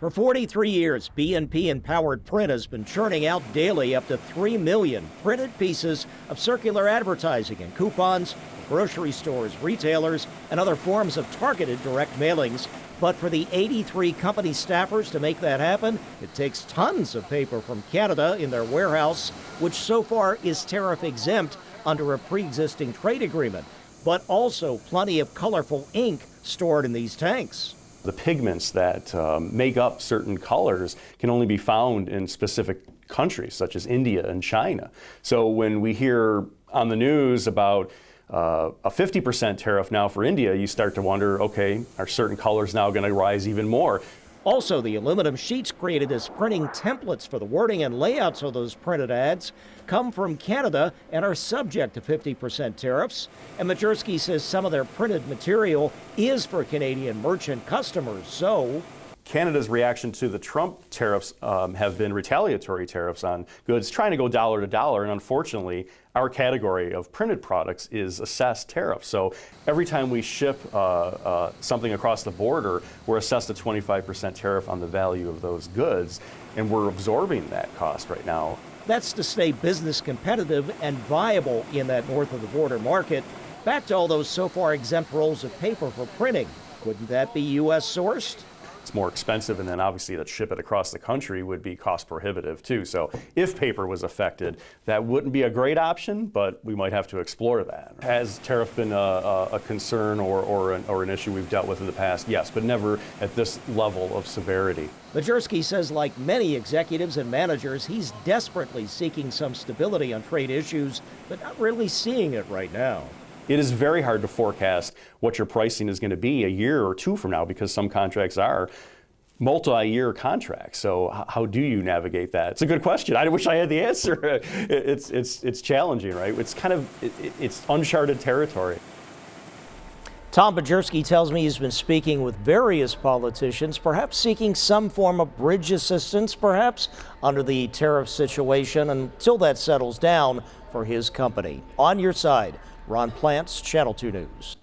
For 43 years, BNP Empowered Print has been churning out daily up to 3 million printed pieces of circular advertising and coupons for grocery stores, retailers, and other forms of targeted direct mailings. But for the 83 company staffers to make that happen, it takes tons of paper from Canada in their warehouse, which so far is tariff exempt under a pre-existing trade agreement, but also plenty of colorful ink stored in these tanks. The pigments that make up certain colors can only be found in specific countries, such as India and China. So when we hear on the news about a 50% tariff now for India, you start to wonder, okay, are certain colors now going to rise even more? Also, the aluminum sheets created as printing templates for the wording and layouts of those printed ads come from Canada and are subject to 50% tariffs. And Majerski says some of their printed material is for Canadian merchant customers. So Canada's reaction to the Trump tariffs have been retaliatory tariffs on goods, trying to go dollar to dollar. And unfortunately, our category of printed products is assessed tariffs. So every time we ship something across the border, we're assessed a 25% tariff on the value of those goods. And we're absorbing that cost right now. That's to stay business competitive and viable in that north of the border market. Back to all those so far exempt rolls of paper for printing. Couldn't that be U.S. sourced? It's more expensive, and then obviously to ship it across the country would be cost prohibitive too. So if paper was affected, that wouldn't be a great option, but we might have to explore that. Has tariff been a concern or an issue we've dealt with in the past? Yes, but never at this level of severity. Majerski says, like many executives and managers, he's desperately seeking some stability on trade issues, but not really seeing it right now. It is very hard to forecast what your pricing is going to be a year or two from now, because some contracts are multi-year contracts. So how do you navigate that? It's a good question. I wish I had the answer. It's challenging, right? It's kind of it's uncharted territory. Tom Majerski tells me he's been speaking with various politicians, perhaps seeking some form of bridge assistance, perhaps under the tariff situation, until that settles down for his company. On your side, Ron Plants, Channel 2 News.